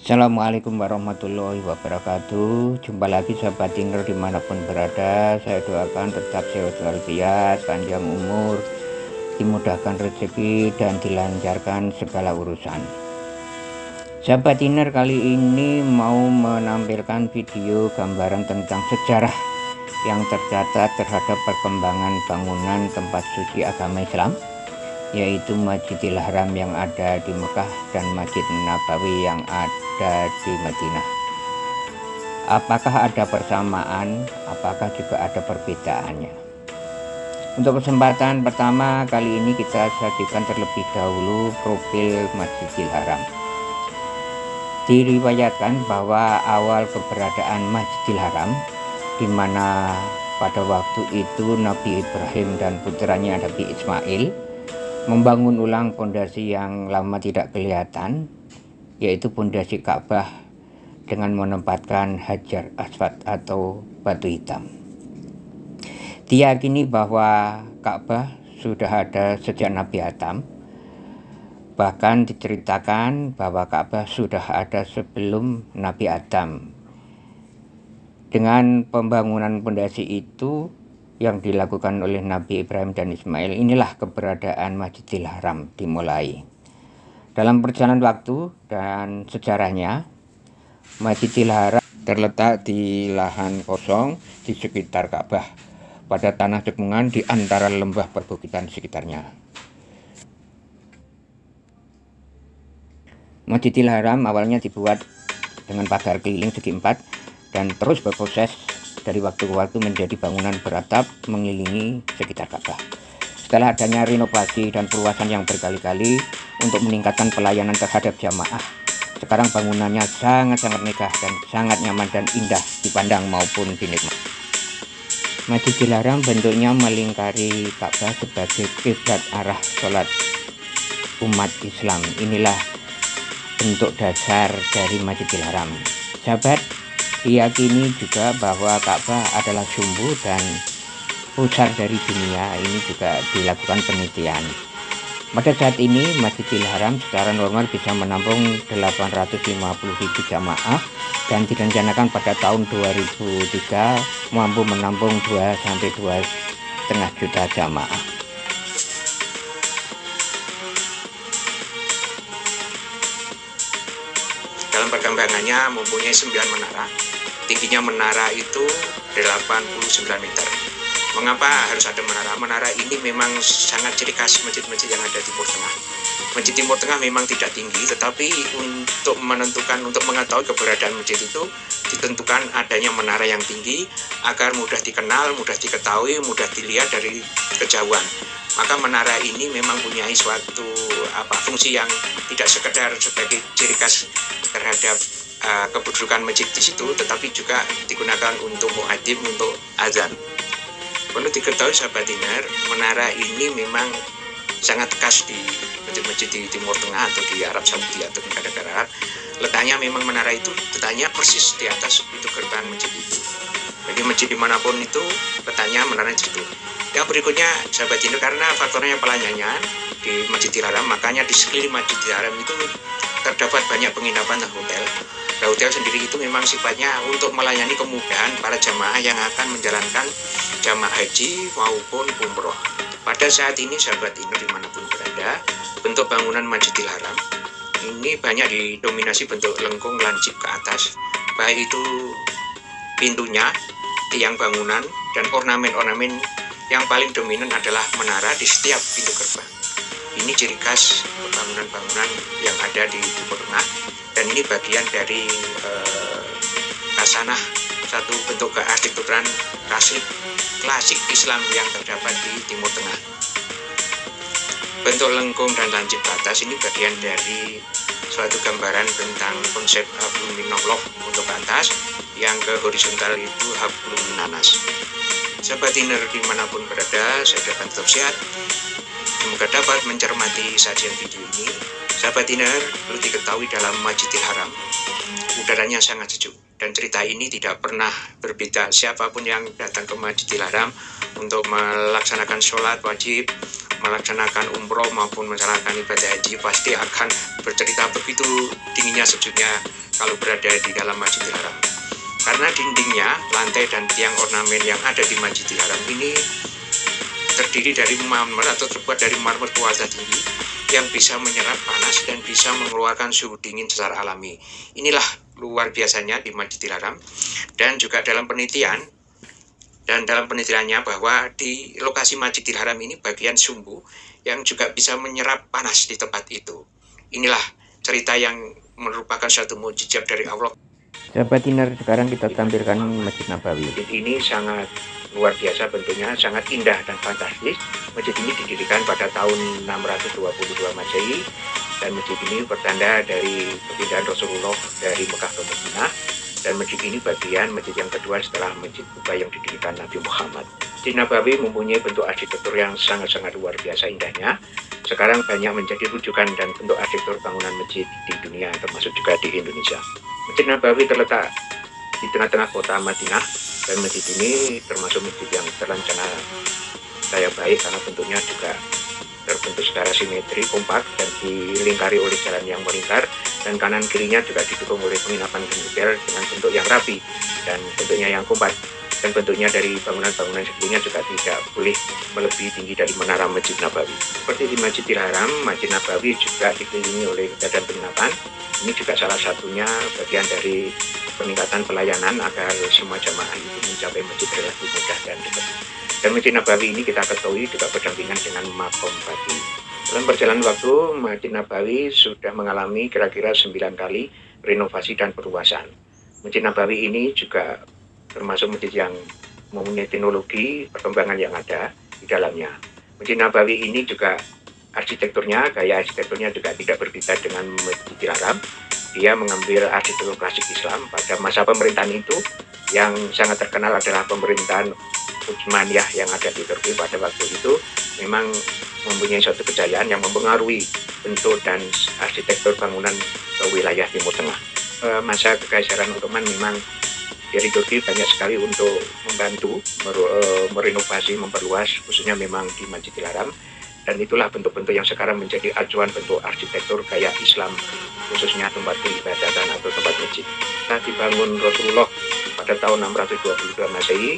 Assalamualaikum warahmatullahi wabarakatuh. Jumpa lagi sahabat dinner dimanapun berada. Saya doakan tetap sehat walafiat, panjang umur, dimudahkan rezeki dan dilancarkan segala urusan. Sahabat dinner kali ini mau menampilkan video gambaran tentang sejarah yang tercatat terhadap perkembangan bangunan tempat suci agama Islam, yaitu Masjidil Haram yang ada di Mekah dan Masjid Nabawi yang ada di Madinah. Apakah ada persamaan? Apakah juga ada perbedaannya? Untuk kesempatan pertama kali ini kita sajikan terlebih dahulu profil Masjidil Haram. Diriwayatkan bahwa awal keberadaan Masjidil Haram, di mana pada waktu itu Nabi Ibrahim dan putranya Nabi Ismail membangun ulang pondasi yang lama tidak kelihatan, yaitu pondasi Ka'bah dengan menempatkan Hajar Aswad atau batu hitam. Diyakini bahwa Ka'bah sudah ada sejak Nabi Adam. Bahkan diceritakan bahwa Ka'bah sudah ada sebelum Nabi Adam. Dengan pembangunan pondasi itu yang dilakukan oleh Nabi Ibrahim dan Ismail, inilah keberadaan Masjidil Haram dimulai. Dalam perjalanan waktu dan sejarahnya, Masjidil Haram terletak di lahan kosong di sekitar Ka'bah, pada tanah cekungan di antara lembah perbukitan sekitarnya. Masjidil Haram awalnya dibuat dengan pagar keliling segi 4 dan terus berproses dari waktu ke waktu menjadi bangunan beratap mengelilingi sekitar Ka'bah. Setelah adanya renovasi dan perluasan yang berkali-kali untuk meningkatkan pelayanan terhadap jamaah, sekarang bangunannya sangat-sangat megah dan sangat nyaman dan indah dipandang maupun dinikmati. Masjidil Haram bentuknya melingkari Ka'bah sebagai kiblat arah sholat umat Islam. Inilah bentuk dasar dari Masjidil Haram. Sahabat, diyakini juga bahwa Ka'bah adalah sumbu dan pusar dari dunia. Ini juga dilakukan penelitian. Pada saat ini Masjidil Haram secara normal bisa menampung 850.000 jamaah dan direncanakan pada tahun 2003 mampu menampung 2-2,5 juta jamaah. Dalam perkembangannya mempunyai 9 menara. Tingginya menara itu 89 meter. Mengapa harus ada menara? Menara ini memang sangat ciri khas masjid-masjid yang ada di Timur Tengah. Masjid Timur Tengah memang tidak tinggi, tetapi untuk mengetahui keberadaan masjid itu ditentukan adanya menara yang tinggi agar mudah dikenal, mudah diketahui, mudah dilihat dari kejauhan. Maka menara ini memang punya suatu fungsi yang tidak sekedar sebagai ciri khas terhadap kedudukan masjid di situ, tetapi juga digunakan untuk muadzin, untuk azan. Perlu diketahui sahabat dinner, menara ini memang sangat khas di masjid-masjid di Timur Tengah atau di Arab Saudi atau negara-negara Arab. Letaknya memang menara itu letaknya persis di atas pintu gerbang masjid itu. Bagi masjid dimanapun itu letaknya menara di situ. Yang berikutnya sahabat dinner, karena faktornya pelayanan di Masjidil Haram, makanya di sekeliling Masjidil Haram itu terdapat banyak penginapan dan hotel. Nah, hotel sendiri itu memang sifatnya untuk melayani kemudahan para jamaah yang akan menjalankan jamaah haji maupun umroh. Pada saat ini sahabat dinner dimanapun berada, bentuk bangunan Masjidil Haram ini banyak didominasi bentuk lengkung lancip ke atas, baik itu pintunya, tiang bangunan, dan ornamen-ornamen. Yang paling dominan adalah menara di setiap pintu gerbang. Ini ciri khas bangunan-bangunan yang ada di Timur Tengah, dan ini bagian dari kasanah, satu bentuk kearsitekturan klasik Islam yang terdapat di Timur Tengah. Bentuk lengkung dan lancip ke atas ini bagian dari suatu gambaran tentang konsep hablum minallah untuk ke atas, yang ke horizontal itu hablum minanas. Sahabat dinner dimanapun berada, saya doakan tetap sehat. Semoga dapat mencermati sajian video ini. Sahabat dinner, perlu diketahui dalam Masjidil Haram udaranya sangat sejuk, dan cerita ini tidak pernah berbeda. Siapapun yang datang ke Masjidil Haram untuk melaksanakan sholat wajib, melaksanakan umroh maupun melaksanakan ibadah haji, pasti akan bercerita begitu dinginnya sejuknya kalau berada di dalam Masjidil Haram. Karena dindingnya, lantai dan tiang ornamen yang ada di Masjidil Haram ini terdiri dari marmer atau terbuat dari marmer kuarsa tinggi yang bisa menyerap panas dan bisa mengeluarkan suhu dingin secara alami. Inilah luar biasanya di Masjidil Haram. Dan juga dalam penelitiannya bahwa di lokasi Masjidil Haram ini bagian sumbu yang juga bisa menyerap panas di tempat itu. Inilah cerita yang merupakan suatu mukjizat dari Allah. Sahabat Dinner, sekarang kita tampilkan Masjid Nabawi. Masjid ini sangat luar biasa bentuknya, sangat indah dan fantastis. Masjid ini didirikan pada tahun 622 Masehi dan masjid ini pertanda dari perpindahan Rasulullah dari Mekah ke Madinah. Dan masjid ini bagian masjid yang kedua setelah Masjid Kuba yang didirikan Nabi Muhammad. Masjid Nabawi mempunyai bentuk arsitektur yang sangat-sangat luar biasa indahnya. Sekarang banyak menjadi rujukan dan bentuk arsitektur bangunan masjid di dunia, termasuk juga di Indonesia. Masjid Nabawi terletak di tengah-tengah kota Madinah, dan masjid ini termasuk masjid yang terencana daya baik karena bentuknya juga terbentuk secara simetri, kompak, dan dilingkari oleh jalan yang melingkar, dan kanan kirinya juga didukung oleh penginapan hotel dengan bentuk yang rapi dan bentuknya yang kompak. Dan bentuknya dari bangunan-bangunan sebelumnya juga tidak boleh melebihi tinggi dari menara Masjid Nabawi. Seperti di Masjidil Haram, Masjid Nabawi juga dikelilingi oleh badan penginapan. Ini juga salah satunya bagian dari peningkatan pelayanan agar semua jamaah itu mencapai masjid relatif mudah dan dekat. Dan Masjid Nabawi ini kita ketahui juga berdampingan dengan makom Baqi. Dalam perjalanan waktu, Masjid Nabawi sudah mengalami kira-kira 9 kali renovasi dan perluasan. Masjid Nabawi ini juga termasuk masjid yang mempunyai teknologi perkembangan yang ada di dalamnya. Masjid Nabawi ini juga gaya arsitekturnya juga tidak berbeda dengan Masjidil Haram. Dia mengambil arsitektur klasik Islam pada masa pemerintahan itu. Yang sangat terkenal adalah pemerintahan Utsmaniyah yang ada di Turki pada waktu itu. Memang mempunyai suatu kejayaan yang mempengaruhi bentuk dan arsitektur bangunan wilayah Timur Tengah. Masa Kekaisaran Ottoman memang dari Turki banyak sekali untuk membantu merenovasi, memperluas, khususnya memang di Masjidil Haram. Dan itulah bentuk-bentuk yang sekarang menjadi acuan bentuk arsitektur gaya Islam, khususnya tempat peribadatan atau tempat masjid. Nah, dibangun Rasulullah pada tahun 622 Masehi.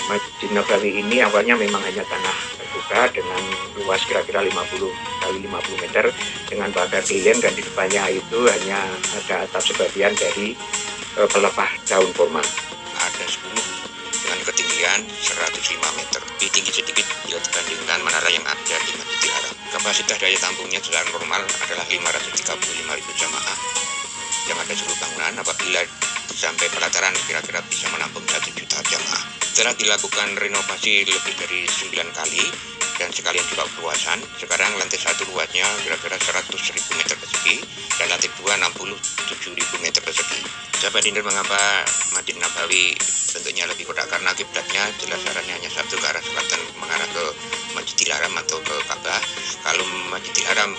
Masjid Nabawi ini awalnya memang hanya tanah terbuka dengan luas kira-kira 50 kali 50 meter dengan pagar keliling, dan di depannya itu hanya ada atap sebagian dari pelepah daun kurma. Ada 10 dengan ketinggian 105 meter, lebih tinggi sedikit bila dibandingkan menara yang ada di Masjidil Haram. Kapasitas daya tampungnya secara normal adalah 535.000 jamaah yang ada seluruh bangunan. Apabila sampai pelataran kira-kira bisa menampung 1 juta jamaah. Setelah dilakukan renovasi lebih dari 9 kali dan sekalian juga perluasan, sekarang lantai 1 luasnya kira-kira 100.000 meter persegi dan lantai 2 67.000 meter persegi. Sahabat Dinner, mengapa Masjid Nabawi bentuknya lebih kotak? Karena kiblatnya jelas arahnya hanya satu, ke arah selatan mengarah ke Masjidil Haram atau ke Ka'bah. Kalau Masjidil Haram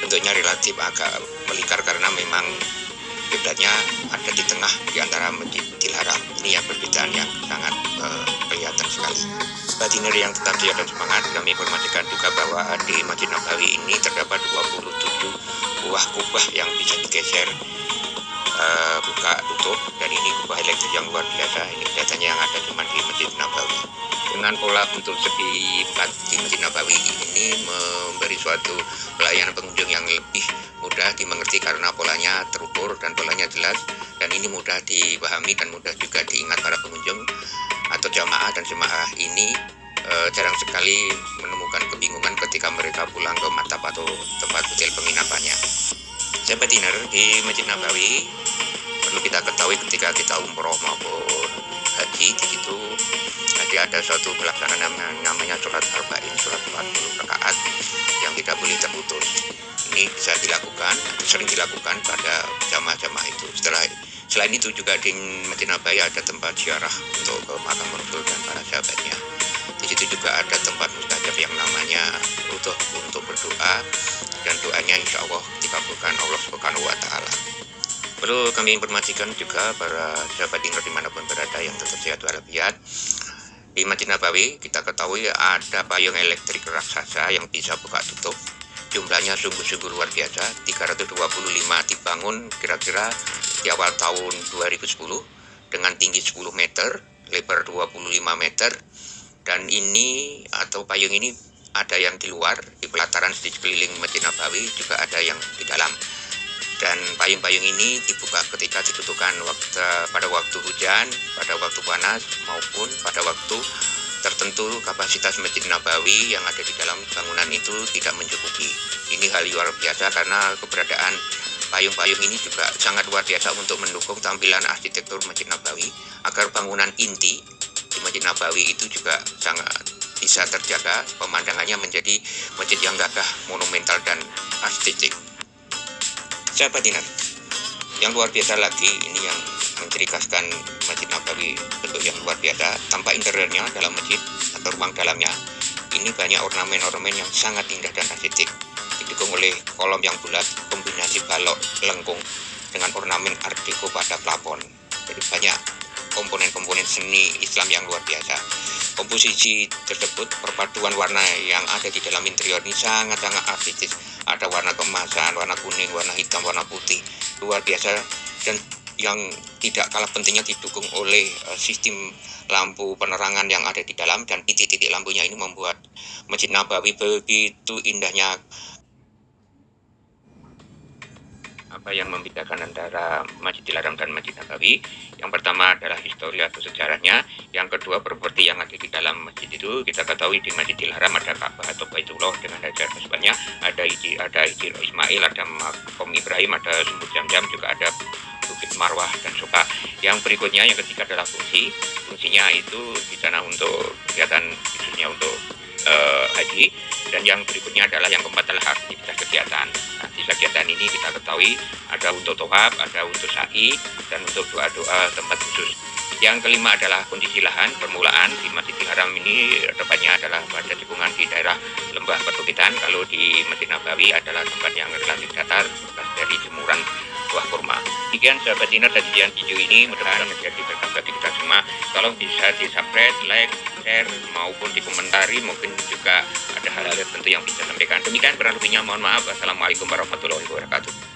bentuknya relatif agak melingkar karena memang kiblatnya ada di tengah di antara Masjidil Haram. Ini yang perbedaan yang sangat kelihatan sekali. Sahabat Dinner yang tetap sehat dan semangat, kami informasikan juga bahwa di Masjid Nabawi ini terdapat 27 buah kubah yang bisa digeser, buka tutup, dan ini kubah elektrik yang luar biasa. Ini kelihatannya yang ada cuma di Masjid Nabawi. Dengan pola bentuk segi 4 di Masjid Nabawi ini memberi suatu pelayanan pengunjung yang lebih mudah dimengerti karena polanya terukur dan polanya jelas, dan ini mudah dipahami dan mudah juga diingat para pengunjung atau jamaah. Dan jemaah ini jarang sekali menemukan kebingungan ketika mereka pulang ke maktab atau tempat hotel penginapannya. Sahabat Dinner, di Masjid Nabawi perlu kita ketahui ketika kita umroh maupun haji, di situ ada suatu pelaksanaan namanya sholat arba'in, sholat 40 rakaat yang tidak boleh terputus. Ini bisa dilakukan, sering dilakukan pada jamaah-jamaah itu. Selain itu juga di Masjid Nabawi ada tempat ziarah untuk ke makam Rasul dan para sahabatnya. Di situ juga ada tempat mustajab yang namanya rutuh untuk berdoa, dan doanya insya Allah dikabulkan Allah Subhanahu wa Ta'ala. Perlu kami informasikan juga para sahabat Dinner dimanapun berada yang tetap sehat walafiat. Di Masjid Nabawi kita ketahui ada payung elektrik raksasa yang bisa buka tutup. jumlahnya sungguh-sungguh luar biasa. 325 dibangun kira-kira di awal tahun 2010 dengan tinggi 10 meter, lebar 25 meter. Dan ini atau payung ini ada yang di luar, di pelataran di sekeliling Masjid Nabawi, juga ada yang di dalam. Dan payung-payung ini dibuka ketika dibutuhkan pada waktu hujan, pada waktu panas, maupun pada waktu tertentu kapasitas Masjid Nabawi yang ada di dalam bangunan itu tidak mencukupi. Ini hal luar biasa karena keberadaan payung-payung ini juga sangat luar biasa untuk mendukung tampilan arsitektur Masjid Nabawi agar bangunan inti di Masjid Nabawi itu juga sangat bisa terjaga, pemandangannya menjadi masjid yang gagah, monumental, dan estetik. Sahabat Dinar, yang luar biasa lagi ini yang mencerikaskan Masjid Nabawi bentuk yang luar biasa. Tampak interiornya dalam masjid atau ruang dalamnya ini banyak ornamen-ornamen yang sangat indah dan estetik, didukung oleh kolom yang bulat, kombinasi balok lengkung dengan ornamen art deco pada plafon. Jadi banyak komponen-komponen seni Islam yang luar biasa. Komposisi tersebut, perpaduan warna yang ada di dalam interior ini sangat-sangat artistis. Ada warna keemasan, warna kuning, warna hitam, warna putih, luar biasa. Dan yang tidak kalah pentingnya didukung oleh sistem lampu penerangan yang ada di dalam, dan titik-titik lampunya ini membuat Masjid Nabawi begitu indahnya. Apa yang membedakan antara Masjidil Haram dan Masjid Nabawi? Yang pertama adalah histori atau sejarahnya. Yang kedua, properti yang ada di dalam masjid itu. Kita ketahui di Masjidil Haram ada Ka'bah atau Baitullah dengan Hajar Aswadnya, ada Hijr Ismail, ada Makom Ibrahim, ada Sumur Zam-Zam, juga ada Bukit Marwah dan Soka. Yang berikutnya, yang ketiga adalah fungsinya itu di sana untuk kegiatan, khususnya untuk haji. Dan yang berikutnya adalah yang keempat adalah aktivitas kegiatan. Aktivitas kegiatan ini kita ketahui ada untuk tawaf, ada untuk sa'i, dan untuk doa-doa tempat khusus. Yang kelima adalah kondisi lahan permulaan. Di Masjidil Haram ini tepatnya adalah pada tikungan di daerah lembah perbukitan. Kalau di Masjid Nabawi adalah tempat yang relatif datar, bekas dari jemuran buah kurma. Sekian sahabat Dinar, sajian video ini mudah-mudahan menjadi berkah bagi kita semua. Tolong bisa di-subscribe, like, share, maupun dikomentari. Mungkin juga ada hal-hal tertentu yang bisa sampaikan. Demikian, kurang lebihnya mohon maaf. Wassalamualaikum warahmatullahi wabarakatuh.